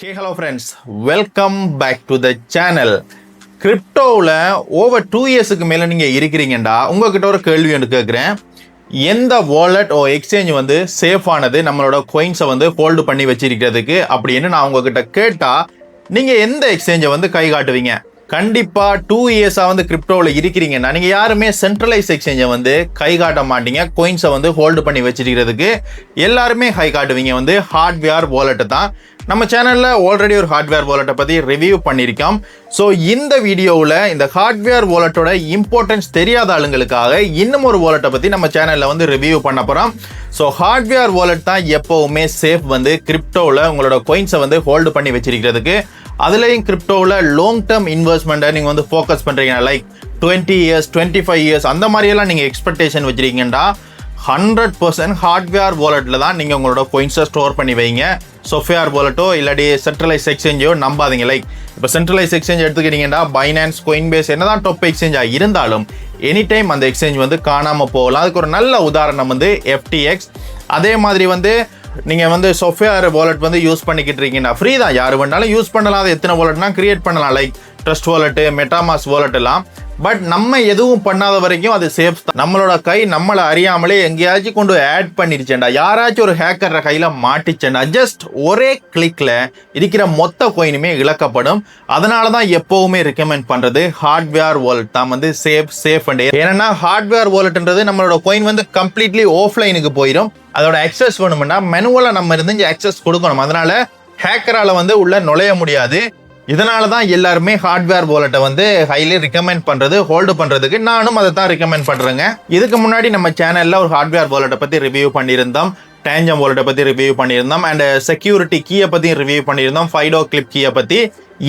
Hey hello friends, welcome back to the channel. கிரிப்டோவில் over 2 இயர்ஸுக்கு மேலே நீங்கள் இருக்கிறீங்கண்டா உங்ககிட்ட ஒரு கேள்வி ஒன்று கேட்குறேன். எந்த வாலெட் ஓ எக்ஸ்சேஞ்ச் வந்து சேஃபானது நம்மளோட coins-ஐ வந்து ஹோல்டு பண்ணி வச்சிருக்கிறதுக்கு அப்படின்னு நான் உங்ககிட்ட கேட்டால் நீங்கள் எந்த எக்ஸ்சேஞ்சை வந்து கை காட்டுவீங்க? கண்டிப்பாக 2 இயர்ஸாக வந்து கிரிப்டோவில் இருக்கிறீங்கன்னா நீங்கள் யாருமே சென்ட்ரலைஸ் எக்ஸ்சேஞ்சை வந்து கை காட்ட மாட்டீங்க. coins-ஐ வந்து ஹோல்டு பண்ணி வச்சிருக்கிறதுக்கு எல்லாருமே கை காட்டுவீங்க வந்து ஹார்ட்வேர் வாலெட்டை தான். நம்ம சேனலில் ஆல்ரெடி ஒரு ஹார்ட்வேர் வாலெட்டை பற்றி ரிவ்யூ பண்ணியிருக்கோம். ஸோ இந்த வீடியோவில் இந்த ஹார்ட்வேர் வாலெட்டோட இம்பார்ட்டன்ஸ் தெரியாத ஆளுங்களுக்காக இன்னும் ஒரு வாலெட்டை பற்றி நம்ம சேனலில் வந்து ரிவ்யூ பண்ண போகிறோம். ஸோ ஹார்ட்வேர் வாலெட் தான் எப்போவுமே சேஃப் வந்து கிரிப்டோவில் உங்களோட coins-ஐ வந்து ஹோல்டு பண்ணி வச்சிருக்கிறதுக்கு. அதுலேயும் கிரிப்டோவில் லாங் டேர்ம் இன்வெஸ்ட்மெண்ட்டை நீங்கள் வந்து ஃபோக்கஸ் பண்ணுறீங்க, லைக் 20 இயர்ஸ் 25 இயர்ஸ் அந்த மாதிரியெல்லாம் நீங்கள் எக்ஸ்பெக்டேஷன் வச்சுருக்கீங்கடா 100% ஹார்ட்வேர் வாலெட்டில் தான் நீங்கள் உங்களோட coins-ஐ ஸ்டோர் பண்ணி வைங்க. சோஃபியார் வாலெட்டோ இல்லாட்டி சென்ட்ரலைஸ் எக்ஸ்சேஞ்சோ நம்பாதீங்க. லைக் இப்போ சென்ட்ரலைஸ் எக்ஸ்சேஞ்ச் எடுத்துக்கிட்டீங்கன்னா பைனான்ஸ், கோயின்பேஸ் என்னதான் டாப் எக்ஸ்சேஞ்சாக இருந்தாலும் எனி டைம் அந்த எக்ஸ்சேஞ்ச் வந்து காணாமல் போகலாம். அதுக்கு ஒரு நல்ல உதாரணம் வந்து FTX. அதே மாதிரி வந்து நீங்கள் வந்து சோஃபியார் வாலெட் வந்து யூஸ் பண்ணிக்கிட்டு இருக்கீங்கன்னா ஃப்ரீ தான், யார் வேணாலும் யூஸ் பண்ணலாம். அது எத்தனை வாலெட்னா கிரியேட் பண்ணலாம், like trust wallet, MetaMask wallet எல்லாம். பட் நம்ம எதுவும் பண்ணாத வரைக்கும் அது சேஃப் தான். நம்மளோட கை நம்மளை அறியாமலே எங்கேயாச்சும் கொண்டு ஆட் பண்ணிருச்சேன்டா, யாராச்சும் ஒரு ஹேக்கர் கையில் மாட்டிச்சேன்டா, ஜஸ்ட் ஒரே கிளிக்கில் இருக்கிற மொத்த கோயினுமே இழக்கப்படும். அதனால தான் எப்போவுமே ரெக்கமெண்ட் பண்ணுறது ஹார்ட்வேர் வாலெட் தான் வந்து சேஃப் அண்ட். ஏன்னா ஹார்ட்வேர் வாலெட்ன்றது நம்மளோட கோயின் வந்து கம்ப்ளீட்லி ஆஃப்லைனுக்கு போயிடும். அதோட அக்சஸ் வேணும்னா மேனுவலாக நம்ம இருந்து அக்சஸ் கொடுக்கணும். அதனால ஹேக்கரால் வந்து உள்ள நுழைய முடியாது. இதனால தான் எல்லாருமே ஹார்ட்வேர் வாலெட்டை வந்து ஹைலி ரெக்கமெண்ட் பண்ணுறது, ஹோல்டு பண்ணுறதுக்கு. நானும் அதை தான் ரெக்கமெண்ட் பண்ணுறேங்க. இதுக்கு முன்னாடி நம்ம சேனலில் ஒரு ஹார்ட்வேர் வாலெட்டை பற்றி ரிவ்யூ பண்ணியிருந்தோம், டேஞ்சம் வாலெட்டை பற்றி ரிவ்யூ பண்ணியிருந்தோம், அண்ட் செக்யூரிட்டி கீயை பற்றி ரிவ்யூ பண்ணியிருந்தோம், ஃபைடோ கிளிப் கீயை பற்றி.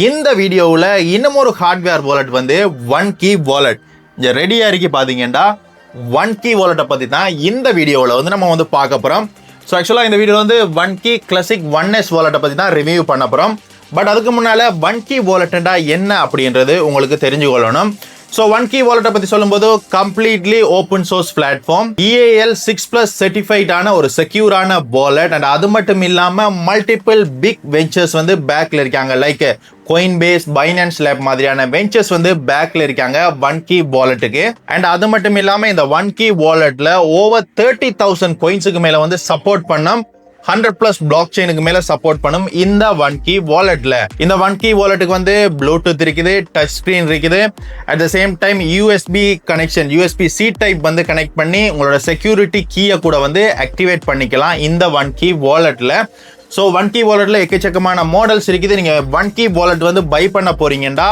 இந்த வீடியோவில் இன்னும் ஒரு ஹார்ட்வேர் வாலெட் வந்து ஒன் கீ வாலெட் இங்கே ரெடியாக இருக்கு. பார்த்தீங்கன்னா ஒன் கீ வாலெட்டை பற்றி தான் இந்த வீடியோவில் வந்து நம்ம வந்து பார்க்க போகிறோம். ஸோ ஆக்சுவலாக இந்த வீடியோவில் வந்து ஒன் கீ கிளாசிக் 1S வாலெட்டை பற்றி தான் ரிவ்யூ பண்ண போகிறோம். பட் அதுக்கு முன்னால் ஒன் கீ வாலெட்டா என்ன அப்படின்றது உங்களுக்கு தெரிஞ்சு கொள்ளணும். ஸோ ஒன் கீ வாலெட்டை பற்றி சொல்லும்போது completely open source platform, EAL 6+ சர்டிஃபைடான ஒரு செக்யூரான வாலெட். அண்ட் அது மட்டும் இல்லாமல் மல்டிபிள் பிக் வெஞ்சர்ஸ் வந்து பேக்கில் இருக்காங்க, லைக் கோயின்பேஸ், பைனான்ஸ் லேப் மாதிரியான வெஞ்சர்ஸ் வந்து பேக்கில் இருக்காங்க ஒன் கீ வாலெட்டுக்கு. அண்ட் அது மட்டும் இல்லாமல் இந்த ஒன் கீ வாலெட்டில் ஓவர் 30,000 coins-க்கு மேலே வந்து சப்போர்ட் பண்ணோம். 100+ பிளாக் செயினுக்கு மேல சப்போர்ட் பண்ணும் இந்த ஒன் கீ வாலெட்ல. இந்த ஒன் கீ வாலெட்டுக்கு வந்து ப்ளூடூத் இருக்குது, டச் ஸ்கிரீன் இருக்குது. At the same time USB connection, USB-C type வந்து கனெக்ட் பண்ணி உங்களோட செக்யூரிட்டி கீயை கூட வந்து ஆக்டிவேட் பண்ணிக்கலாம் இந்த ஒன் கீ வாலெட்ல. ஸோ ஒன் கீ வாலெட்ல எக்கச்சக்கமான மாடல்ஸ் இருக்குது. நீங்க ஒன் கீ வாலெட் வந்து பை பண்ண போறீங்கன்னா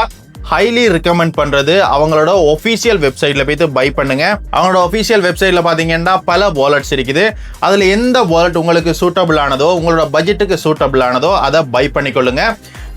ஹைலி ரெக்கமெண்ட் பண்றது அவங்களோட ஒஃபிஷியல் வெப்சைட்ல போய்த்து பை பண்ணுங்க. அவங்களோட ஒஃபிஷியல் வெப்சைட்ல பாத்தீங்கன்னா பல வாலெட்ஸ் இருக்குது. அதுல எந்த வாலெட் உங்களுக்கு சூட்டபிள் ஆனதோ, உங்களோட பட்ஜெட்டுக்கு சூட்டபிள் ஆனதோ அதை பை பண்ணிக்கொள்ளுங்க.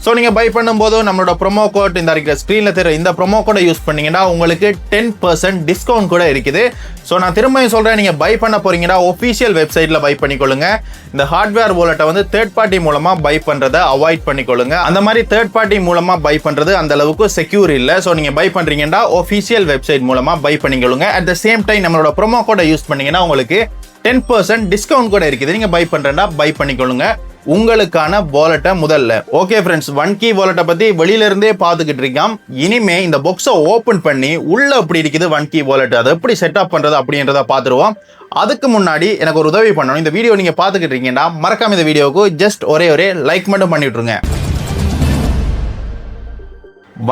ஸோ நீங்கள் பை பண்ணும்போது நம்மளோட ப்ரோமோ கோட் இந்த இருக்கிற ஸ்க்ரீனில் தெரிய இந்த ப்ரோமோ கோடை யூஸ் பண்ணீங்கன்னா உங்களுக்கு 10% டிஸ்கவுண்ட் கூட இருக்குது. ஸோ நான் திரும்பியும் சொல்கிறேன், நீங்கள் பை பண்ண போறீங்கன்னா ஒஃபிஷியல் வெப்சைட்டில் பை பண்ணிக்கொள்ளுங்க. இந்த ஹார்ட்வேர் வாலெட்டை வந்து தேர்ட் பார்ட்டி மூலமாக பை பண்ணுறதை அவாய்ட் பண்ணிக்கொள்ளுங்க. அந்த மாதிரி தேர்ட் பார்ட்டி மூலமாக பை பண்ணுறது அந்த அளவுக்கு செக்யூர் இல்லை. ஸோ நீங்கள் பை பண்ணுறீங்கன்னா ஒஃபிஷியல் வெப்சைட் மூலமாக பை பண்ணிக்கொள்ளுங்க. அட் த சேம் டைம் நம்மளோட ப்ரோமோ கோடை யூஸ் பண்ணீங்கன்னா உங்களுக்கு 10% டிஸ்கவுண்ட் கூட இருக்குது. நீங்கள் பை பண்ணுறேன்னா பை பண்ணிக்கொள்ளுங்க உங்களுக்கான வாலெட்டை முதல்ல. ஓகே ஃப்ரெண்ட்ஸ், ஒன் கீ வாலெட்டை பற்றி வெளியிலிருந்தே பார்த்துக்கிட்டு இருக்கோம். இனிமே இந்த பாக்ஸை ஓப்பன் பண்ணி உள்ள எப்படி இருக்குது ஒன் கீ வாலெட், அதை எப்படி செட்டப் பண்ணுறது அப்படின்றத பார்த்துருவோம். அதுக்கு முன்னாடி எனக்கு ஒரு உதவி பண்ணணும். இந்த வீடியோ நீங்கள் பார்த்துக்கிட்டு இருக்கீங்கன்னா மறக்காம இந்த வீடியோவுக்கு ஜஸ்ட் ஒரே லைக் மட்டும் பண்ணிவிட்ருங்க.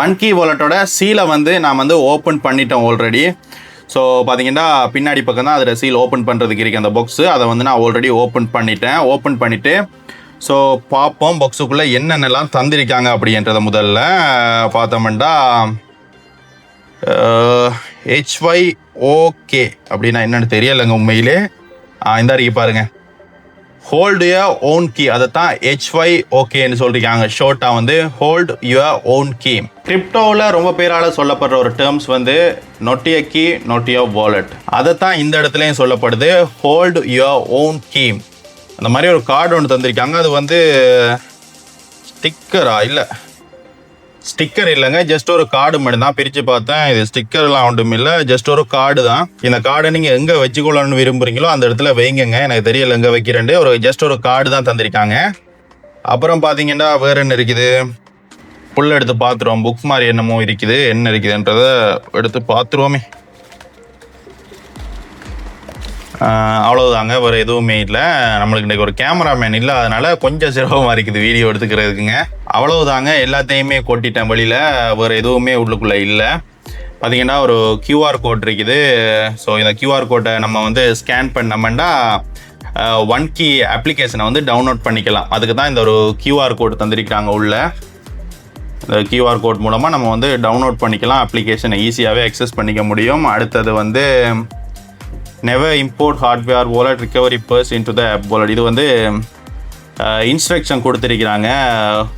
ஒன் கீ வாலெட்டோட சீலை வந்து நான் வந்து ஓப்பன் பண்ணிட்டேன் ஆல்ரெடி. ஸோ பார்த்தீங்கன்னா பின்னாடி பக்கம் தான் அதில் சீல் ஓப்பன் பண்ணுறதுக்கு இருக்குது அந்த பாக்ஸு. அதை வந்து நான் ஆல்ரெடி ஓப்பன் பண்ணிட்டேன். ஓப்பன் பண்ணிவிட்டு ஸோ பார்ப்போம் பாக்ஸுக்குள்ளே என்னென்னலாம் தந்திருக்காங்க அப்படின்றத. முதல்ல பார்த்தோம்னா HYOK அப்படின்னா என்னென்னு தெரியலைங்க உண்மையிலே. இந்த அறிக்கை பாருங்கள், ஹோல்டு யுவர் ஓன் கீ, அதை தான் HYOKன்னு சொல்லியிருக்காங்க. ஷோர்ட்டாக வந்து ஹோல்ட் யுவர் ஓன் கீ. கிரிப்டோவில் ரொம்ப பேரால் சொல்லப்படுற ஒரு டேர்ம்ஸ் வந்து not your key not your wallet. அதை தான் இந்த இடத்துலையும் சொல்லப்படுது, ஹோல்டு யுவர் ஓன் கீ. அந்த மாதிரி ஒரு கார்டு ஒன்று தந்திருக்காங்க. அது வந்து ஸ்டிக்கர் இல்லைங்க, ஜஸ்ட் ஒரு கார்டு மட்டும் தான். பிரித்து பார்த்தேன், இது ஸ்டிக்கர்லாம் ஒன்றும் இல்லை, ஜஸ்ட் ஒரு கார்டு தான். இந்த கார்டை நீங்கள் எங்கே வச்சுக்கொள்ளணும்னு விரும்புகிறீங்களோ அந்த இடத்துல வைங்க. எனக்கு தெரியல எங்கே வைக்கிறேன்ட்டு. ஜஸ்ட் ஒரு கார்டு தான் தந்திருக்காங்க. அப்புறம் பார்த்தீங்கன்னா வேறு என்ன இருக்குது, புல் எடுத்து பார்த்துருவோம். புக் மாதிரி என்னமோ இருக்குது, என்ன இருக்குதுன்றதை எடுத்து பார்த்துருவோமே. அவ்வளோதாங்க, வேறு எதுவுமே இல்லை. நம்மளுக்கு இன்றைக்கி ஒரு கேமராமேன் இல்லை, அதனால் கொஞ்சம் சிரமமாக இருக்குது வீடியோ எடுத்துக்கிறதுக்குங்க. அவ்வளவுதாங்க, எல்லாத்தையுமே கொட்டிட்டேன் வெளியில், வேறு எதுவுமே உள்ளுக்குள்ளே இல்லை. பார்த்திங்கன்னா ஒரு QR கோட் இருக்குது. ஸோ இந்த QR கோட்டை நம்ம வந்து ஸ்கேன் பண்ணோம்னா ஒன் கீ அப்ளிகேஷனை வந்து டவுன்லோட் பண்ணிக்கலாம். அதுக்கு தான் இந்த ஒரு QR கோட் தந்திருக்கிறாங்க உள்ள. இந்த QR கோட் மூலமாக நம்ம வந்து டவுன்லோட் பண்ணிக்கலாம், அப்ளிகேஷனை ஈஸியாகவே அக்சஸ் பண்ணிக்க முடியும். அடுத்தது வந்து never import hardware wallet recovery phrase into the app wallet. இது வந்து இன்ஸ்ட்ரக்ஷன் கொடுத்துருக்கிறாங்க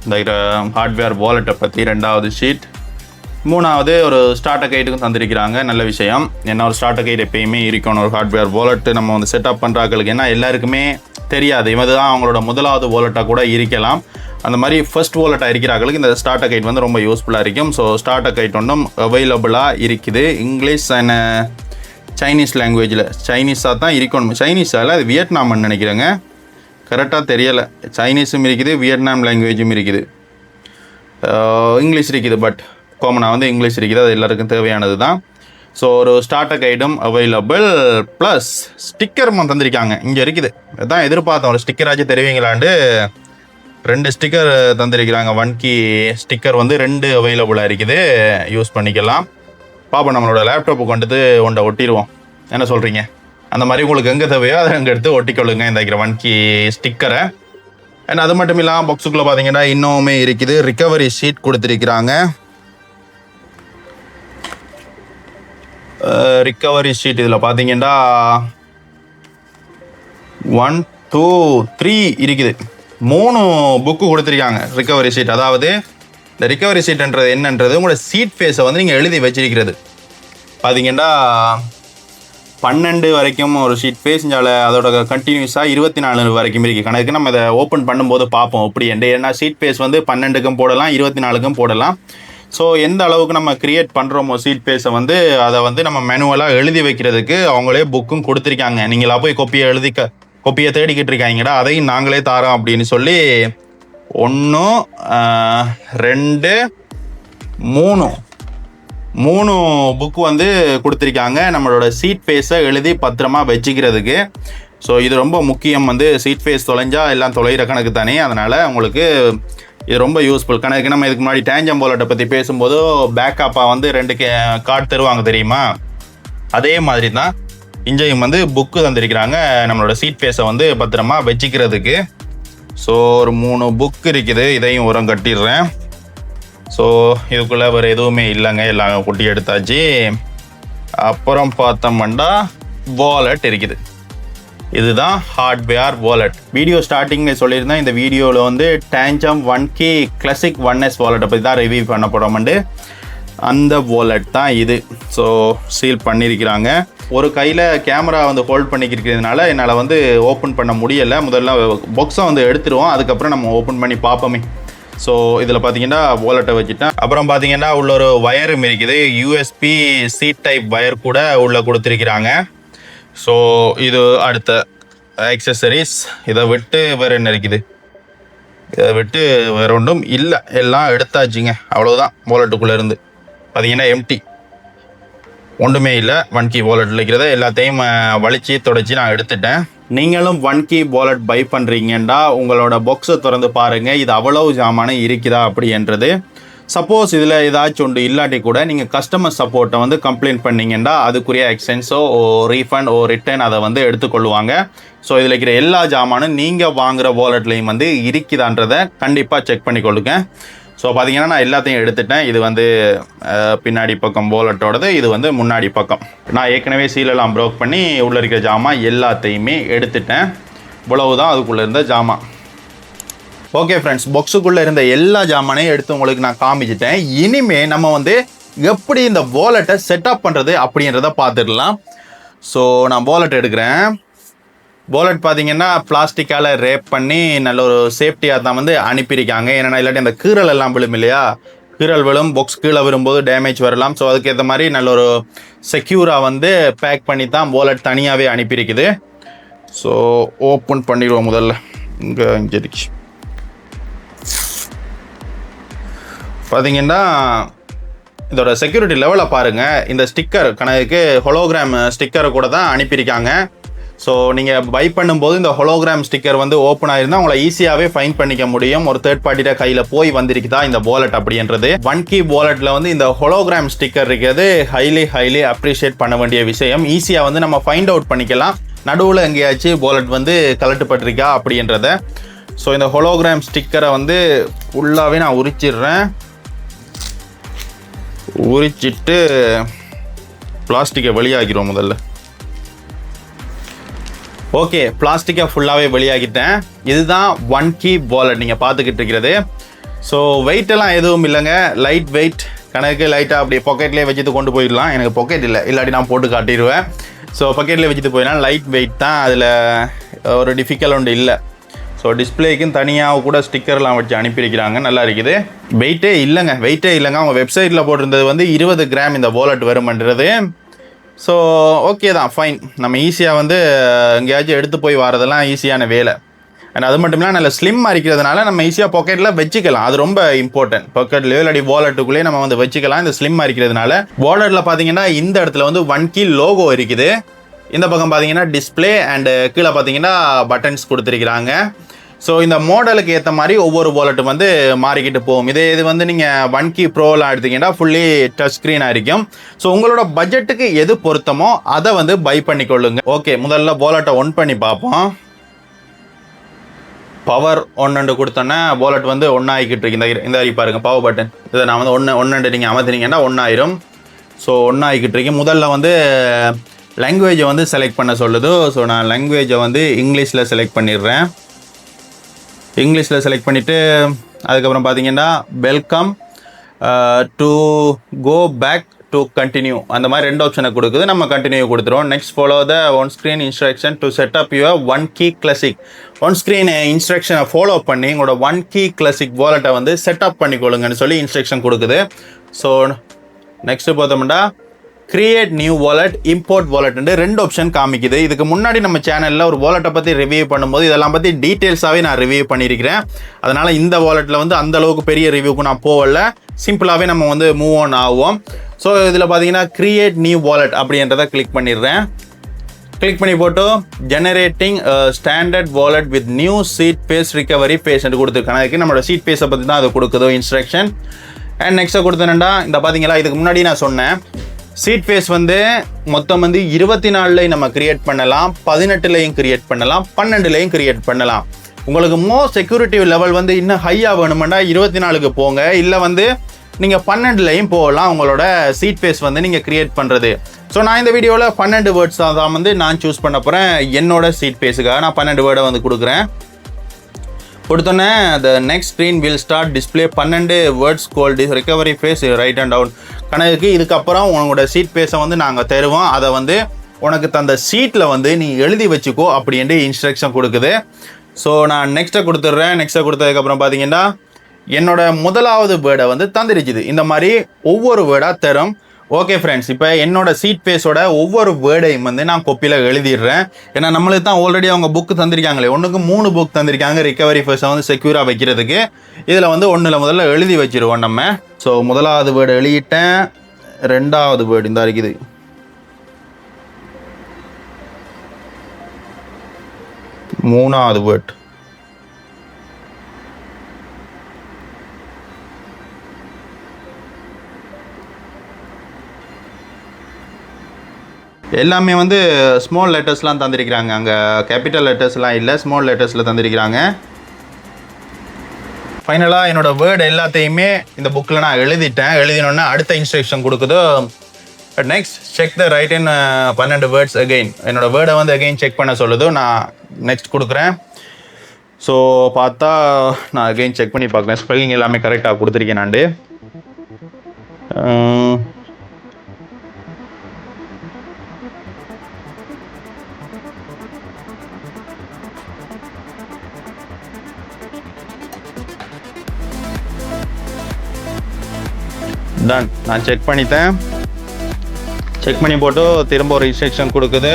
இந்த ஹார்ட்வேர் வாலெட்டை பற்றி. 2வது ஷீட். 3வது ஒரு ஸ்டார்டர் கைட்டுக்கும் தந்திருக்கிறாங்க. நல்ல விஷயம். ஏன்னா ஒரு ஸ்டார்டர் கைட் எப்பயுமே இருக்கணும் ஒரு ஹார்ட்வேர் வாலெட்டு நம்ம வந்து செட்டப் பண்ணுறாங்களுக்கு. ஏன்னா எல்லாருக்குமே தெரியாது, இது தான் அவங்களோட முதலாவது வாலெட்டாக கூட இருக்கலாம். அந்த மாதிரி ஃபர்ஸ்ட் வாலெட்டாக இருக்கிறாங்களுக்கு இந்த ஸ்டார்டர் கைட் வந்து ரொம்ப யூஸ்ஃபுல்லாக இருக்கும். ஸோ ஸ்டார்டர் கைட் ஒன்றும் அவைலபிளாக இருக்குது. இங்கிலீஷ் அண்ட் சைனீஸ் லாங்குவேஜில். சைனீஸாக தான் இருக்கணும். சைனீஸால் அது வியட்நாம்னு நினைக்கிறேங்க, கரெக்டாக தெரியலை. சைனீஸும் இருக்குது, வியட்நாம் லாங்குவேஜும் இருக்குது, இங்கிலீஷ் இருக்குது. பட் காமனாக வந்து இங்கிலீஷ் இருக்குது, அது எல்லாருக்கும் தேவையானது தான். ஸோ ஒரு ஸ்டார்டர் கைடும் அவைலபிள், ப்ளஸ் ஸ்டிக்கரும் தந்திருக்காங்க. இங்கே இருக்குது, அதுதான் எதிர்பார்த்தோம், ஒரு ஸ்டிக்கராச்சும் தெரிவிங்களாண்டு 2 ஸ்டிக்கர் தந்திருக்கிறாங்க. ஒன் கீ ஸ்டிக்கர் வந்து 2 அவைலபிளாக இருக்குது, யூஸ் பண்ணிக்கலாம். பாப்பா நம்மளோட லேப்டாப்புக்கு வந்துட்டு ஒன்றை ஒட்டிடுவோம், என்ன சொல்கிறீங்க? அந்த மாதிரி உங்களுக்கு எங்கே தேவையோ அதை அங்கே எடுத்து ஒட்டிக்கொள்ளுங்க இந்த ஒன் கீ ஸ்டிக்கரை. அண்ட் அது மட்டும் இல்லாமல் பாக்ஸுக்குள்ளே பார்த்தீங்கன்னா இன்னுமே இருக்குது, ரிகவரி ஷீட் கொடுத்துருக்கிறாங்க. ரிகவரி ஷீட் இதில் பார்த்தீங்கன்னா 1 2 3 இருக்குது. 3 புக்கு கொடுத்துருக்காங்க ரிகவரி ஷீட். அதாவது இந்த ரிகவரி ஷீட்ன்றது என்னன்றது உங்களோட சீட் ஃபேஸை வந்து நீங்கள் எழுதி வச்சிருக்கிறது. பார்த்தீங்கன்னா 12 வரைக்கும் ஒரு ஷீட் ஃபேஸ், அதோட கண்டினியூஸாக 24 வரைக்கும் இருக்குது. கணக்கு நம்ம இதை ஓப்பன் பண்ணும்போது பார்ப்போம் அப்படி என்று. ஏன்னா ஷீட் ஃபேஸ் வந்து 12க்கும் போடலாம், 24க்கும் போடலாம். ஸோ எந்த அளவுக்கு நம்ம கிரியேட் பண்ணுறோமோ சீட் ஃபேஸை வந்து அதை வந்து நம்ம மேனுவலாக எழுதி வைக்கிறதுக்கு அவங்களே புக்கும் கொடுத்துருக்காங்க. நீங்களா போய் கொப்பியை தேடிக்கிட்டு இருக்காங்கடா, அதையும் நாங்களே தாரோம் அப்படின்னு சொல்லி 1 2 3 புக்கு வந்து கொடுத்துருக்காங்க நம்மளோட சீட் ஃபேஸை எழுதி பத்திரமா வச்சுக்கிறதுக்கு. ஸோ இது ரொம்ப முக்கியம். வந்து சீட் ஃபேஸ் தொலைஞ்சா எல்லாம் தொலைகிற கணக்கு தானே, அதனால் உங்களுக்கு இது ரொம்ப யூஸ்ஃபுல் கணக்கு. நம்ம இதுக்கு முன்னாடி டேஞ்சம் வாலெட்டை பற்றி பேசும்போது பேக்கப்பாக வந்து 2 கார்டு தருவாங்க தெரியுமா, அதே மாதிரி தான் இங்கேயும் வந்து புக்கு தந்திருக்கிறாங்க நம்மளோட சீட் ஃபேஸை வந்து பத்திரமா வச்சுக்கிறதுக்கு. ஸோ ஒரு 3 புக் இருக்குது, இதையும் உரம் கட்டிடுறேன். ஸோ இதுக்குள்ளே வேறு எதுவுமே இல்லைங்க, எல்லாம் கொட்டி எடுத்தாச்சு. அப்புறம் பார்த்தோம்னா வாலெட் இருக்குது. இதுதான் ஹார்ட்வேர் வாலெட். வீடியோ ஸ்டார்டிங்கில் சொல்லியிருந்தேன், இந்த வீடியோவில் வந்து டேஞ்சம் 1K கிளாசிக் 1S வாலெட்டை பற்றி தான் ரிவ்யூ பண்ண போகிறோம்ண்டு. அந்த வாலெட் தான் இது. ஸோ சீல் பண்ணியிருக்கிறாங்க. ஒரு கையில் கேமரா வந்து ஹோல்ட் பண்ணிக்கிறதுனால என்னால் வந்து ஓப்பன் பண்ண முடியலை. முதல்ல பாக்ஸை வந்து எடுத்துருவோம், அதுக்கப்புறம் நம்ம ஓப்பன் பண்ணி பார்ப்போமே. ஸோ இதில் பார்த்தீங்கன்னா வாலெட்டை வச்சுட்டேன். அப்புறம் பார்த்தீங்கன்னா உள்ள ஒரு வயரும் இருக்குது, USB C டைப் வயர் கூட உள்ளே கொடுத்துருக்கிறாங்க. ஸோ இது அடுத்த ஆக்சசரிஸ். இதை விட்டு வேறு என்ன இருக்குது? இதை விட்டு வேறு ஒன்றும் இல்லை, எல்லாம் எடுத்தாச்சுங்க. அவ்வளோதான். வாலெட்டுக்குள்ளே இருந்து பார்த்தீங்கன்னா எம்டி, ஒன்றுமே இல்லை. 1K வாலெட்டில் இருக்கிறத எல்லாத்தையும் வலிச்சு தொடச்சி நான் எடுத்துட்டேன். நீங்களும் 1K வாலெட் பை பண்ணுறீங்கன்னா உங்களோட பாக்ஸை திறந்து பாருங்கள், இது அவ்வளவு ஜாமான இருக்குதா அப்படின்றது. சப்போஸ் இதில் ஏதாச்சும் ஒன்று இல்லாட்டி கூட நீங்கள் கஸ்டமர் சப்போர்ட்டை வந்து கம்ப்ளைண்ட் பண்ணிங்கன்னா அதுக்குரிய எக்ஸ்சேஞ்சோ ரீஃபண்ட் ரிட்டர்ன் அதை வந்து எடுத்துக்கொள்ளுவாங்க. ஸோ இதில் இருக்கிற எல்லா ஜாமானும் நீங்கள் வாங்குகிற வாலெட்லேயும் வந்து இருக்குதான்றதை கண்டிப்பாக செக் பண்ணிக்கொள்ளுங்க. ஸோ பார்த்தீங்கன்னா நான் எல்லாத்தையும் எடுத்துட்டேன். இது வந்து பின்னாடி பக்கம் வாலெட்டோடது, இது வந்து முன்னாடி பக்கம். நான் ஏற்கனவே சீலெல்லாம் ப்ரோக் பண்ணி உள்ளே இருக்கிற ஜாமான் எல்லாத்தையுமே எடுத்துட்டேன். இவ்வளவுதான் அதுக்குள்ளே இருந்த ஜாமான். ஓகே ஃப்ரெண்ட்ஸ், பாக்ஸுக்குள்ளே இருந்த எல்லா ஜாமானையும் எடுத்து உங்களுக்கு நான் காமிச்சிட்டேன். இனிமேல் நம்ம வந்து எப்படி இந்த வாலெட்டை செட்டப் பண்ணுறது அப்படின்றத பார்த்துடலாம். ஸோ நான் வாலெட் எடுக்கிறேன். வாலெட் பார்த்தீங்கன்னா பிளாஸ்டிக்கால் ரேப் பண்ணி நல்ல ஒரு சேஃப்டியாக தான் வந்து அனுப்பியிருக்காங்க. ஏன்னா இல்லாட்டி அந்த கீரல் எல்லாம் விழும் இல்லையா, கீரல் விழும், பாக்ஸ் கீழே வரும்போது டேமேஜ் வரலாம். ஸோ அதுக்கேற்ற மாதிரி நல்ல ஒரு செக்யூராக வந்து பேக் பண்ணி தான் வாலெட் தனியாகவே அனுப்பியிருக்குது. ஸோ ஓப்பன் பண்ணிடுவோம் முதல்ல. இங்கே இருக்கு. பார்த்தீங்கன்னா இதோட செக்யூரிட்டி லெவலை பாருங்கள். இந்த ஸ்டிக்கர் கணக்குக்கு ஹொலோகிராம் ஸ்டிக்கரை கூட தான் அனுப்பியிருக்காங்க. ஸோ நீங்கள் பை பண்ணும்போது இந்த ஹொலோகிராம் ஸ்டிக்கர் வந்து ஓப்பன் ஆயிருந்தால் உங்களை ஈஸியாகவே ஃபைன் பண்ணிக்க முடியும். ஒரு தேர்ட் பார்ட்டியோட கையில் போய் வந்திருக்குதா இந்த வாலெட் அப்படின்றது. ஒன் கீ வாலெட்டில் வந்து இந்த ஹொலோகிராம் ஸ்டிக்கர் இருக்கிறது ஹைலி அப்ரிஷியேட் பண்ண வேண்டிய விஷயம். ஈஸியாக வந்து நம்ம ஃபைண்ட் அவுட் பண்ணிக்கலாம் நடுவில் எங்கேயாச்சும் வாலெட் வந்து கலட்டுப்பட்டிருக்கா அப்படின்றத. ஸோ இந்த ஹொலோகிராம் ஸ்டிக்கரை வந்து ஃபுல்லாகவே நான் உரிச்சிட்டு பிளாஸ்டிக்கை வெளியாகிடுவோம் முதல்ல. ஓகே, பிளாஸ்டிக்கை ஃபுல்லாகவே வெளியாகிட்டேன். இதுதான் ஒன் கீ வாலெட் நீங்கள் பார்த்துக்கிட்டு இருக்கிறது. ஸோ வெயிட்டெல்லாம் எதுவும் இல்லைங்க, லைட் வெயிட் கணக்கு. லைட்டாக அப்படியே பாக்கெட்லேயே வச்சுட்டு கொண்டு போயிடலாம். எனக்கு பாக்கெட் இல்லை, இல்லாட்டி நான் போட்டு காட்டிடுவேன். ஸோ பாக்கெட்லேயே வச்சுட்டு போயிடலாம். லைட் வெயிட் தான், அதில் ஒரு டிஃபிகல்ட் ஒன்று இல்லை. ஸோ டிஸ்பிளேக்கும் தனியாக கூட ஸ்டிக்கர்லாம் வச்சு அனுப்பியிருக்கிறாங்க, நல்லா இருக்குது. வெயிட்டே இல்லைங்க. அவங்க வெப்சைட்டில் போட்டிருந்தது வந்து 20 கிராம் இந்த வாலெட் வரும்ன்றது. ஸோ ஓகே தான், ஃபைன். நம்ம ஈஸியாக வந்து எங்கேயாச்சும் எடுத்து போய் வரதெல்லாம் ஈஸியான வேலை. அண்ட் அது மட்டும் இல்லாமல் நல்ல ஸ்லிம்மாக இருக்கிறதுனால நம்ம ஈஸியாக பாக்கெட்டில் வச்சுக்கலாம். அது ரொம்ப இம்பார்ட்டன்ட். பாக்கெட்லேயோ இல்லாட்டி வாலெட்டுக்குள்ளேயே நம்ம வந்து வச்சுக்கலாம். இந்த ஸ்லிம்மாக இருக்கிறதுனால வாலெட்டில் பார்த்தீங்கன்னா இந்த இடத்துல வந்து ஒன் கீ லோகோ இருக்குது. இந்த பக்கம் பார்த்தீங்கன்னா டிஸ்பிளே அண்டு கீழே பார்த்தீங்கன்னா பட்டன்ஸ் கொடுத்துருக்குறாங்க. ஸோ இந்த மாடலுக்கு ஏற்ற மாதிரி ஒவ்வொரு வாலெட்டும் வந்து மாறிக்கிட்டு போகும். இது வந்து நீங்கள் ஒன் கீ ப்ரோலாம் எடுத்தீங்கன்னா ஃபுல்லி டச் ஸ்க்ரீனாக இருக்கும். ஸோ உங்களோட பட்ஜெட்டுக்கு எது பொருத்தமோ அதை வந்து பை பண்ணிக்கொள்ளுங்க. ஓகே, முதல்ல வாலெட்டை ஒன் பண்ணி பார்ப்போம். பவர் ஒன்று கொடுத்தோன்னே வாலெட் வந்து ஒன்றாகிக்கிட்டு இருக்கு. இந்த பாருங்கள் பவர் பட்டன். இதை நான் வந்து ஒன்று நீங்கள் அமர்த்தினீங்கன்னா ஒன்றாயிரும். ஸோ ஒன்றாகிக்கிட்டு இருக்கு. முதல்ல வந்து லாங்குவேஜை வந்து செலக்ட் பண்ண சொல்லுது. ஸோ நான் லாங்குவேஜை வந்து இங்கிலீஷில் செலக்ட் பண்ணிடுறேன். இங்கிலீஷில் செலக்ட் பண்ணிவிட்டு அதுக்கப்புறம் பார்த்தீங்கன்னா welcome to go back to continue அந்த மாதிரி 2 ஆப்ஷனை கொடுக்குது. நம்ம கண்டினியூ கொடுத்துருவோம். Next follow the on screen instruction to set up your one key classic. On screen இன்ஸ்ட்ரக்ஷனை ஃபாலோ பண்ணி உங்களோட ஒன் கீ கிளாசிக் வாலெட்டை வந்து செட்டப் பண்ணிக்கொள்ளுங்கன்னு சொல்லி இன்ஸ்ட்ரக்ஷன் கொடுக்குது. ஸோ நெக்ஸ்ட்டு பார்த்தோம்னா கிரியேட் நியூ வாலெட், இம்போர்ட் வாலெட்னு 2 ஆப்ஷன் காமிக்குது. இதுக்கு முன்னாடி நம்ம சேனலில் ஒரு வாலெட்டை பற்றி ரிவ்யூ பண்ணும்போது இதெல்லாம் பற்றி டீட்டெயில்ஸாகவே நான் ரிவ்யூ பண்ணியிருக்கிறேன். அதனால் இந்த வாலெட்டில் வந்து அந்த அளவுக்கு பெரிய ரிவ்யூக்கு நான் போகல. சிம்பிளாகவே நம்ம வந்து மூவ் ஆன் ஆகும். ஸோ இதில் பார்த்தீங்கன்னா கிரியேட் நியூ வாலெட் அப்படின்றத கிளிக் பண்ணிடுறேன். கிளிக் பண்ணி போட்டு generating standard wallet with new seed phrase recovery பேஸ்ன்னு கொடுத்துருக்காங்க. நம்மளோட சீட் பேஸை பற்றி தான் அதை கொடுக்குதோ இன்ஸ்ட்ரக்ஷன். அண்ட் நெக்ஸ்ட்டை கொடுத்தேன்டா இந்த பார்த்தீங்களா, இதுக்கு முன்னாடி நான் சொன்னேன் சீட் ஃபேஸ் வந்து மொத்தம் வந்து 24லையும் நம்ம கிரியேட் பண்ணலாம், 18லையும் கிரியேட் பண்ணலாம், 12லையும் கிரியேட் பண்ணலாம். உங்களுக்கு செக்யூரிட்டி லெவல் வந்து இன்னும் ஹையாக வேணுமெண்டா 24க்கு போங்க. இல்லை வந்து நீங்கள் 12லையும் போகலாம் உங்களோட சீட் ஃபேஸ் வந்து நீங்கள் கிரியேட் பண்ணுறது. ஸோ நான் இந்த வீடியோவில் 12 வேர்ட்ஸ் தான் வந்து நான் சூஸ் பண்ண போகிறேன். என்னோட சீட் ஃபேஸுக்காக நான் 12 வேர்டை வந்து கொடுக்குறேன். கொடுத்தோன்னே the next screen will start display 12 words called recovery phrase write and down கணக்கு. இதுக்கப்புறம் உங்களோட சீட் பேஸை வந்து நாங்கள் தருவோம். அதை வந்து உனக்கு தந்த சீட்டில் வந்து நீ எழுதி வச்சுக்கோ அப்படின்ட்டு இன்ஸ்ட்ரக்ஷன் கொடுக்குது. ஸோ நான் நெக்ஸ்ட்டை கொடுத்துட்றேன். நெக்ஸ்ட்டை கொடுத்ததுக்கப்புறம் பார்த்தீங்கன்னா என்னோட முதலாவது வேர்டை வந்து தந்துருச்சுது. இந்த மாதிரி ஒவ்வொரு வேர்டாக தரும். ஓகே ஃப்ரெண்ட்ஸ், இப்போ என்னோட சீட் பேஸோட ஒவ்வொரு வேர்டையும் வந்து நான் கொப்பியில் எழுதிடுறேன். ஏன்னா நம்மளுக்கு தான் ஆல்ரெடி அவங்க புக்கு தந்திருக்காங்களே, 1க்கு 3 புக் தந்திருக்காங்க ரிகவரி ஃபேஸை வந்து செக்யூராக வைக்கிறதுக்கு. இதில் வந்து 1ல் முதல்ல எழுதி வச்சிருவோம் நம்ம. ஸோ முதலாவது வேர்டு எழுதிட்டேன். 2வது வேர்டு இந்த இருக்குது. மூணாவது வேர்ட். எல்லாமே வந்து ஸ்மால் லெட்டர்ஸ்லாம் தந்திருக்கிறாங்க. அங்கே கேபிட்டல் லெட்டர்ஸ்லாம் இல்லை, ஸ்மால் லெட்டர்ஸில் தந்திருக்கிறாங்க. ஃபைனலாக என்னோடய வேர்டு எல்லாத்தையுமே இந்த புக்கில் நான் எழுதிட்டேன். எழுதினோன்னா அடுத்த இன்ஸ்ட்ரக்ஷன் கொடுக்குது. Next check the right in 12 words again. என்னோடய வேர்டை வந்து அகெயின் செக் பண்ண சொல்லுது. நான் நெக்ஸ்ட் கொடுக்குறேன். ஸோ பார்த்தா நான் அகெயின் செக் பண்ணி பார்க்குறேன். ஸ்பெல்லிங் எல்லாமே கரெக்டாக கொடுத்துருக்கேன். நான் டன். நான் செக் பண்ணிட்டேன். செக் பண்ணி போட்டு திரும்ப ஒரு இன்ஸ்ட்ரக்ஷன் கொடுக்குது.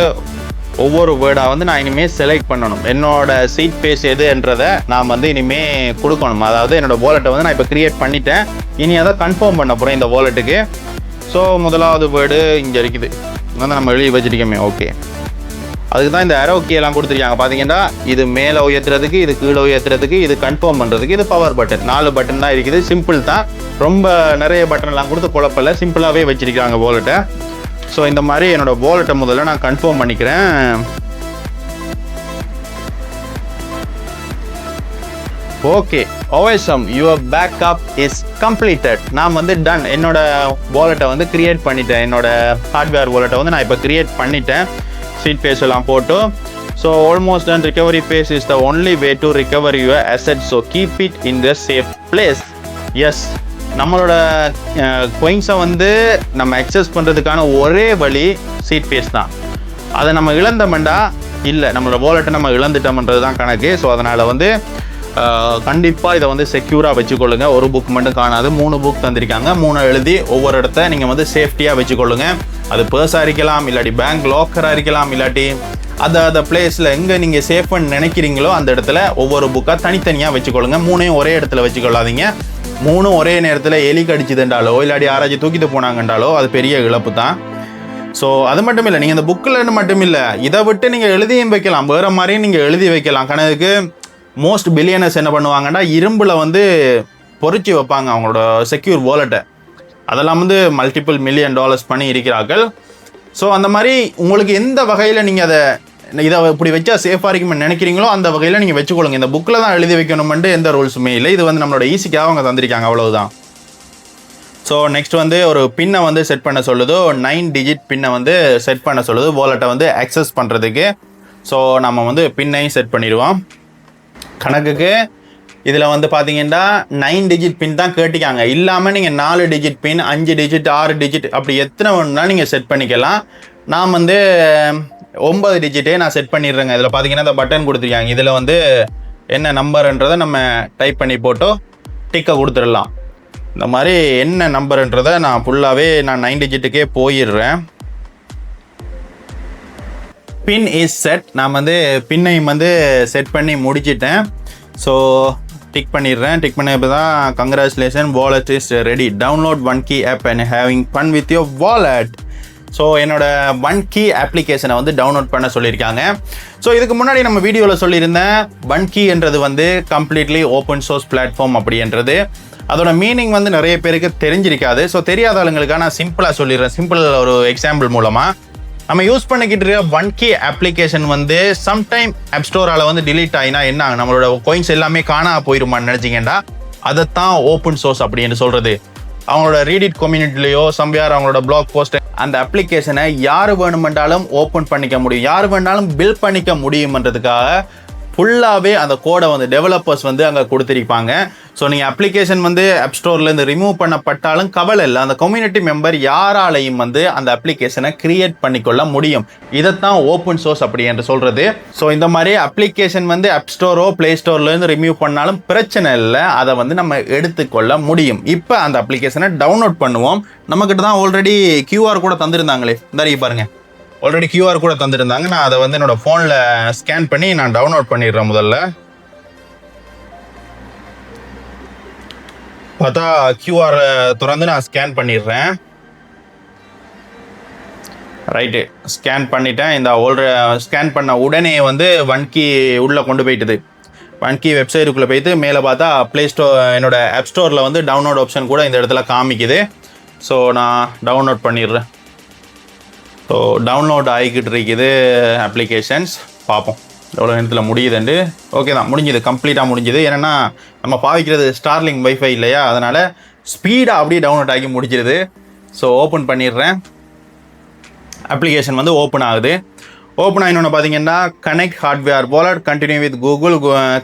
ஒவ்வொரு வேர்டாக வந்து நான் இனிமேல் செலக்ட் பண்ணணும். என்னோட சீட் பேஸ் எதுன்றதை நான் வந்து இனிமேல் கொடுக்கணும். அதாவது என்னோடய வாலெட்டை வந்து நான் இப்போ க்ரியேட் பண்ணிட்டேன். இனி அதை கன்ஃபார்ம் பண்ண போகிறேன் இந்த வாலெட்டுக்கு. ஸோ முதலாவது வேர்டு இங்கே இருக்குது, வந்து நம்ம எழுதி வச்சுருக்கோமே. ஓகே, அதுக்கு தான் இந்த அரோ கீ எல்லாம் கொடுத்துருக்காங்க. பார்த்தீங்கன்னா இது மேலே உயர்த்துறதுக்கு, இது கீழே உயர்த்துறதுக்கு, இது கன்ஃபார்ம் பண்ணுறதுக்கு, இது பவர் பட்டன். 4 பட்டன் தான் இருக்குது. சிம்பிள் தான், ரொம்ப நிறைய பட்டன்லாம் கொடுத்து குழப்பல, சிம்பிளாகவே வச்சுருக்காங்க வாலெட்டை. ஸோ இந்த மாதிரி என்னோடய வாலெட்டை முதல்ல நான் கன்ஃபார்ம் பண்ணிக்கிறேன். Okay, OSM your backup is completed. நான் வந்து டன், என்னோட வாலெட்டை வந்து க்ரியேட் பண்ணிட்டேன். என்னோட ஹார்ட்வேர் வாலெட்டை வந்து நான் இப்போ க்ரியேட் பண்ணிட்டேன். சீட் பேஸ் எல்லாம் போட்டு. So almost done. Recovery phrase is the only way to recover your asset. So keep it in the safe place. Yes, நம்மளோட கோயின்ஸை வந்து நம்ம அக்சஸ் பண்ணுறதுக்கான ஒரே வழி சீட் பேஸ் தான். அதை நம்ம இழந்தோம்டா இல்லை, நம்மளோட வாலெட்டை நம்ம இழந்துட்டோம்ன்றது தான் கணக்கு. ஸோ அதனால் வந்து கண்டிப்பாக இதை வந்து செக்யூராக வச்சுக்கொள்ளுங்க. ஒரு புக் மட்டும் காணாது, 3 புக் தந்திருக்காங்க. 3 எழுதி ஒவ்வொரு இடத்த நீங்கள் வந்து சேஃப்டியாக வச்சுக்கொள்ளுங்க. அது பர்ஸாக இருக்கலாம், இல்லாட்டி பேங்க் லாக்கராக இருக்கலாம், இல்லாட்டி அந்த பிளேஸில் எங்கே நீங்கள் சேஃப்னு நினைக்கிறீங்களோ அந்த இடத்துல ஒவ்வொரு புக்காக தனித்தனியாக வச்சுக்கொள்ளுங்க. 3ஐயும் ஒரே இடத்துல வச்சுக்கொள்ளாதீங்க. 3 ஒரே நேரத்தில் எலி கடிச்சுதுன்றாலோ இல்லாட்டி யாராச்சும் தூக்கிட்டு போனாங்கன்றாலோ அது பெரிய இழப்பு தான். ஸோ அது மட்டும் இல்லை, நீங்கள் இந்த புக்கில் மட்டும் இல்லை, இதை விட்டு நீங்கள் எழுதியும் வைக்கலாம், வேறு மாதிரியும் நீங்கள் எழுதி வைக்கலாம். கணக்கு மோஸ்ட் பில்லியனர்ஸ் என்ன பண்ணுவாங்கன்னா இரும்பில் வந்து பொறிச்சு வைப்பாங்க அவங்களோட செக்யூர் வாலெட்டை. அதெல்லாம் வந்து மல்டிபிள் $1,000,000 பண்ணி இருக்கிறார்கள். ஸோ அந்த மாதிரி உங்களுக்கு எந்த வகையில் நீங்கள் இதை இப்படி வச்சா சேஃபாக இருக்குமே நினைக்கிறீங்களோ அந்த வகையில் நீங்கள் வச்சுக்கொள்ளுங்க. இந்த புக்கில் தான் எழுதி வைக்கணுமெண்டு எந்த ரூல்ஸுமே இல்லை. இது வந்து நம்மளோட ஈஸிக்காக அவங்க தந்திருக்காங்க, அவ்வளவுதான். ஸோ நெக்ஸ்ட் வந்து ஒரு பின்னை வந்து செட் பண்ண சொல்லுது. 9 டிஜிட் பின்னை வந்து செட் பண்ண சொல்லுது வாலெட்டை வந்து அக்சஸ் பண்ணுறதுக்கு. ஸோ நம்ம வந்து பின்னையும் செட் பண்ணிடுவோம். கணக்குக்கு இதில் வந்து பார்த்தீங்கன்னா 9 டிஜிட் பின் தான் கேட்டிக்காங்க. இல்லாமல் நீங்கள் 4 டிஜிட் பின், 5 டிஜிட், 6 டிஜிட் அப்படி எத்தனை வேணும்னா நீங்கள் செட் பண்ணிக்கலாம். நான் வந்து 9 டிஜிட்டே நான் செட் பண்ணிடுறேங்க. இதில் பார்த்தீங்கன்னா இந்த பட்டன் கொடுத்துருக்காங்க. இதில் வந்து என்ன நம்பர்ன்றதை நம்ம டைப் பண்ணி போட்டு டிக்கை கொடுத்துடலாம். இந்த மாதிரி என்ன நம்பர்ன்றதை நான் ஃபுல்லாகவே 9 டிஜிட்டுக்கே போயிடுறேன். பின் இஸ் செட். நான் வந்து பின்னையும் வந்து செட் பண்ணி முடிச்சிட்டேன். ஸோ டிக் பண்ணிடுறேன். டிக் பண்ண இப்போ தான் congratulation, wallet is ready. Download OneKey app and having fun with your wallet. So என்னோட OneKey அப்ளிகேஷனை வந்து டவுன்லோட் பண்ண சொல்லியிருக்காங்க. ஸோ இதுக்கு முன்னாடி நம்ம வீடியோவில் சொல்லியிருந்தேன் OneKeyன்றது வந்து கம்ப்ளீட்லி ஓப்பன் சோர்ஸ் பிளாட்ஃபார்ம் அப்படின்றது. அதோட மீனிங் வந்து நிறைய பேருக்கு தெரிஞ்சிருக்காது. ஸோ தெரியாத ஆளுங்களுக்காக நான் சிம்பிளாக சொல்லிடுறேன். சிம்பிள் ஒரு எக்ஸாம்பிள் மூலமாக நம்ம யூஸ் பண்ணிக்கிட்டு இருக்க OneKey அப்ளிகேஷன் வந்து சம்டைம் ஆப் ஸ்டோரால் வந்து டிலீட் ஆகினா என்ன ஆகும், நம்மளோட கோயின்ஸ் எல்லாமே காணா போயிருமான்னு நினச்சிங்கன்னா அதைத்தான் ஓப்பன் சோர்ஸ் அப்படின்னு சொல்கிறது. அவங்களோட ரீடிட் கம்யூனிட்டிலையோ சம்வேர் அவங்களோட பிளாக் போஸ்ட் அந்த அப்ளிகேஷனை யார் வேணுமென்றாலும் ஓப்பன் பண்ணிக்க முடியும், யார் வேணாலும் பில்ட் பண்ணிக்க முடியும்ன்றதுக்காக ஃபுல்லாகவே அந்த கோடை வந்து டெவலப்பர்ஸ் வந்து அங்கே கொடுத்துருப்பாங்க. ஸோ நீங்கள் அப்ளிகேஷன் வந்து ஆப் ஸ்டோர்லேருந்து ரிமூவ் பண்ணப்பட்டாலும் கவலை இல்லை, அந்த கம்யூனிட்டி மெம்பர் யாராலையும் வந்து அந்த அப்ளிகேஷனை கிரியேட் பண்ணிக்கொள்ள முடியும். இதைத்தான் ஓப்பன் சோர்ஸ் அப்படி என்று சொல்கிறது. ஸோ இந்த மாதிரி அப்ளிகேஷன் வந்து ஆப் ஸ்டோரோ ப்ளே ஸ்டோர்லேருந்து ரிமூவ் பண்ணாலும் பிரச்சனை இல்லை, அதை வந்து நம்ம எடுத்துக்கொள்ள முடியும். இப்போ அந்த அப்ளிகேஷனை டவுன்லோட் பண்ணுவோம். நம்மக்கிட்ட தான் ஆல்ரெடி QR கூட தந்திருந்தாங்களே, இந்த பாருங்கள், ஆல்ரெடி QR கூட தந்துருந்தாங்க. நான் அதை வந்து என்னோடய ஃபோனில் ஸ்கேன் பண்ணி நான் டவுன்லோட் பண்ணிடுறேன். முதல்ல பார்த்தா QR திறந்து நான் ஸ்கேன் பண்ணிடுறேன். ரைட்டு, ஸ்கேன் பண்ணிட்டேன். இந்த ஸ்கேன் பண்ண உடனே வந்து OneKey உள்ளே கொண்டு போயிட்டுது. OneKey வெப்சைட்டுக்குள்ளே போயிட்டு மேலே பார்த்தா ப்ளே ஸ்டோர் என்னோட ஆப் ஸ்டோரில் வந்து டவுன்லோட் ஆப்ஷன் கூட இந்த இடத்துல காமிக்குது. ஸோ நான் டவுன்லோட் பண்ணிடுறேன். ஸோ டவுன்லோட் ஆகிக்கிட்டு இருக்குது அப்ளிகேஷன்ஸ். பார்ப்போம் எவ்வளோ நேரத்தில் முடியுதுண்டு. ஓகே தான், முடிஞ்சுது, கம்ப்ளீட்டாக முடிஞ்சுது. ஏன்னா நம்ம பாவிக்கிறது ஸ்டார்லிங் வைஃபை இல்லையா, அதனால் ஸ்பீடாக அப்படியே டவுன்லோட் ஆகி முடிச்சிருது. ஸோ ஓப்பன் பண்ணிடுறேன். அப்ளிகேஷன் வந்து ஓப்பன் ஆகுது. ஓப்பன் ஆகினோன்னு பார்த்தீங்கன்னா connect hardware wallet, continue with Google,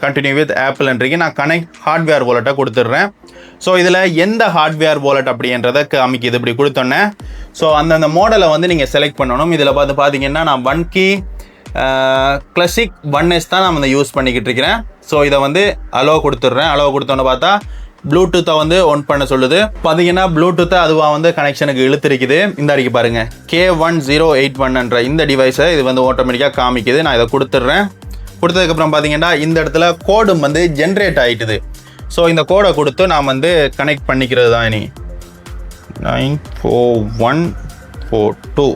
continue with ஆப்பிள்ன்றீங்க. நான் கனெக்ட் ஹார்ட்வேர் வாலெட்டை கொடுத்துட்றேன். ஸோ இதில் எந்த ஹார்ட்வேர் வாலெட் அப்படின்றத காமிக்குது இப்படி கொடுத்தோன்னே. ஸோ அந்தந்த மாடலை வந்து நீங்கள் செலக்ட் பண்ணணும். இதில் பார்த்தீங்கன்னா நான் OneKey கிளாசிக் 1S தான் நான் வந்து யூஸ் பண்ணிக்கிட்டு இருக்கிறேன். ஸோ இதை வந்து அலோவ் கொடுத்துட்றேன். அலோவ் கொடுத்தோன்னு பார்த்தா ப்ளூடூத்தை வந்து ஆன் பண்ண சொல்லுது. பார்த்தீங்கன்னா ப்ளூடூத்தை அதுவாக வந்து கனெக்ஷனுக்கு இழுத்துருக்குது. இந்த அடிக்கு பாருங்க K1081 இந்த டிவைஸை இது வந்து ஆட்டோமேட்டிக்காக காமிக்குது. நான் இதை கொடுத்துட்றேன். கொடுத்ததுக்கப்புறம் பார்த்தீங்கன்னா இந்த இடத்துல கோடும் வந்து ஜென்ரேட் ஆகிட்டுது. ஸோ இந்த கோடை கொடுத்து நான் வந்து கனெக்ட் பண்ணிக்கிறது தான். இனி 94142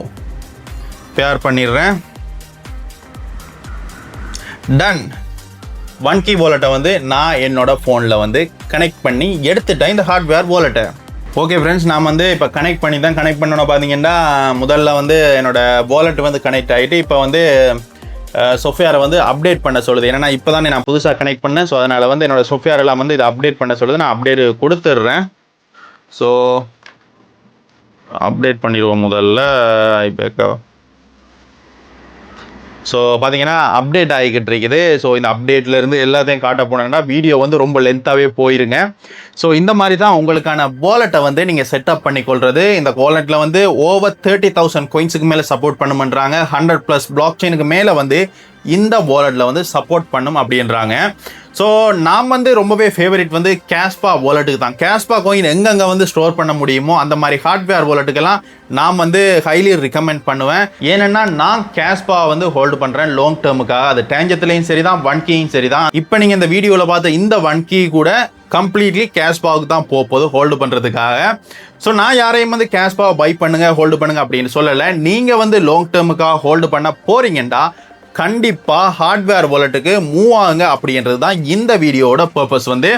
பேர் பண்ணிடுறேன். டன். ஒன் கீ வாலெட்டை வந்து நான் என்னோட ஃபோனில் வந்து கனெக்ட் பண்ணி எடுத்துட்டேன் இந்த ஹார்ட்வேர் வாலெட்டை. ஓகே ஃப்ரெண்ட்ஸ், நான் வந்து இப்போ கனெக்ட் பண்ணணும். பார்த்தீங்கன்னா முதல்ல வந்து என்னோட வாலெட் வந்து கனெக்ட் ஆகிட்டு இப்போ வந்து சாஃப்ட்வேரை வந்து அப்டேட் பண்ண சொல்லுது. ஏன்னா இப்போ தானே நான் புதுசாக கனெக்ட் பண்ணேன். ஸோ அதனால் வந்து என்னோடய சாஃப்ட்வேர் எல்லாம் வந்து இதை அப்டேட் பண்ண சொல்லுது. நான் அப்டேட் கொடுத்துட்றேன். ஸோ அப்டேட் பண்ணிடுவோம் முதல்ல ஐபேக்கா. ஸோ பார்த்தீங்கன்னா அப்டேட் ஆகிக்கிட்டு இருக்குது. ஸோ இந்த அப்டேட்லேருந்து எல்லாத்தையும் காட்ட போனேன்னா வீடியோ வந்து ரொம்ப லென்த்தாகவே போயிருங்க. ஸோ இந்த மாதிரி தான் உங்களுக்கான வாலெட்டை வந்து நீங்கள் செட்டப் பண்ணிக்கொள்வது. இந்த வாலெட்டில் வந்து ஓவர் 30,000 coinsக்கு மேலே சப்போர்ட் பண்ணுமன்றாங்க. 100+ பிளாக் செயினுக்கு மேலே வந்து இந்த வாலெட்டில் வந்து சப்போர்ட் பண்ணும் அப்படின்றாங்க. ஸோ நான் வந்து ரொம்பவே ஃபேவரட் வந்து கேஸ்பா வாலெட்டுக்கு தான். கேஸ்பா கோயின் எங்கெங்கே வந்து ஸ்டோர் பண்ண முடியுமோ அந்த மாதிரி ஹார்ட்வேர் வாலெட்டுக்கெல்லாம் நான் வந்து ஹைலி ரிகமெண்ட் பண்ணுவேன். ஏன்னா நான் கேஸ்பா வந்து ஹோல்டு பண்ணுறேன் லாங் டேர்முக்காக. அது டேஞ்சத்துலேயும் சரி தான், ஒன் கீயும் சரி தான். இப்போ நீங்கள் இந்த வீடியோவில் பார்த்த இந்த ஒன் கீ கூட கம்ப்ளீட்லி கேஷ்பாவுக்கு தான் போகுது ஹோல்டு பண்ணுறதுக்காக. ஸோ நான் யாரையும் வந்து கேஷ்பாவை பை பண்ணுங்க ஹோல்டு பண்ணுங்க அப்படின்னு சொல்லலை. நீங்கள் வந்து லாங் டேர்முக்காக ஹோல்டு பண்ண போறீங்கண்டா கண்டிப்பாக ஹார்ட்வேர் வாலெட்டுக்கு மூவ் ஆகுங்க அப்படின்றது தான் இந்த வீடியோவோட பர்பஸ் வந்து.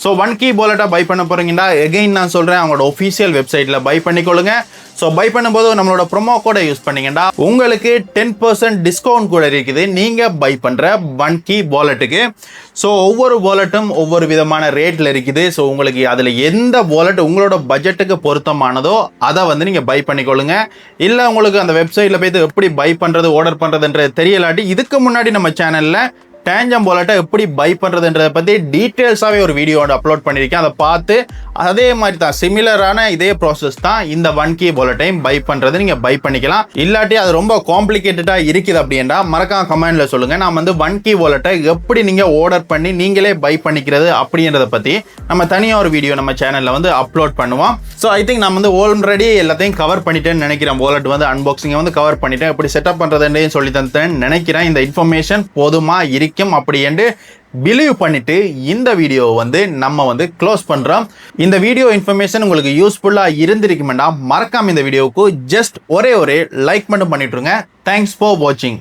ஸோ ஒன் கீ வாலெட்டாக பை பண்ண போகிறீங்கன்னா எகைன் நான் சொல்கிறேன், அவங்களோட ஒஃபிஷியல் வெப்சைட்டில் பை பண்ணிக்கொள்ளுங்க. ஸோ பை பண்ணும்போது நம்மளோட ப்ரொமோ கோடை யூஸ் பண்ணிங்கன்னா உங்களுக்கு 10% டிஸ்கவுண்ட் கூட இருக்குது நீங்கள் பை பண்ணுற ஒன் கீ வாலெட்டுக்கு. ஸோ ஒவ்வொரு வாலெட்டும் ஒவ்வொரு விதமான ரேட்டில் இருக்குது. ஸோ உங்களுக்கு அதில் எந்த வாலெட் உங்களோட பட்ஜெட்டுக்கு பொருத்தமானதோ அதை வந்து நீங்கள் பை பண்ணிக்கொள்ளுங்க. இல்லை உங்களுக்கு அந்த வெப்சைட்டில் போய்ட்டு எப்படி பை பண்ணுறது ஆர்டர் பண்ணுறதுன்றது தெரியலாட்டி இதுக்கு முன்னாடி நம்ம சேனலில் டேஞ்சம் வாலெட்டை எப்படி பை பண்ணுறதுன்றதை பற்றி டீட்டெயில்ஸாகவே ஒரு வீடியோ அப்லோட் பண்ணியிருக்கேன். அதை பார்த்து அதே மாதிரி தான் சிமிலரான இதே ப்ராசஸ் தான் இந்த ஒன் கீ வாலெட்டையும் பை பண்ணுறது நீங்கள் பை பண்ணிக்கலாம். இல்லாட்டி அது ரொம்ப காம்ப்ளிகேட்டடாக இருக்குது அப்படின்னா மறக்காம கமெண்டில் சொல்லுங்கள். நான் வந்து ஒன் கீ வாலெட்டை எப்படி நீங்கள் ஆர்டர் பண்ணி நீங்களே பை பண்ணிக்கிறது அப்படின்றத பற்றி நம்ம தனியாக ஒரு வீடியோ நம்ம சேனலில் வந்து அப்லோட் பண்ணுவோம். ஸோ ஐ திங்க் நான் வந்து ஆல்ரெடி எல்லாத்தையும் கவர் பண்ணிட்டேன்னு நினைக்கிறேன். வாலெட் வந்து அன்பாக்சிங்கை வந்து கவர் பண்ணிட்டேன். எப்படி செட்டப் பண்ணுறதுன்னு சொல்லி தந்தேன்னு நினைக்கிறேன். இந்த இன்ஃபர்மேஷன் போதுமா இருக்கும் அப்படி என்று பிலீவ் பண்ணிட்டு இந்த வீடியோ வந்து நம்ம வந்து க்ளோஸ் பண்றோம். இந்த வீடியோ இன்ஃபர்மேஷன் உங்களுக்கு யூஸ்ஃபுல்லா இருந்திருக்குமெண்டா மறக்காம இந்த வீடியோவுக்கு ஜஸ்ட் ஒரே லைக் மட்டும் பண்ணிட்டுருங்க. தேங்க்ஸ் ஃபார் வாட்சிங்.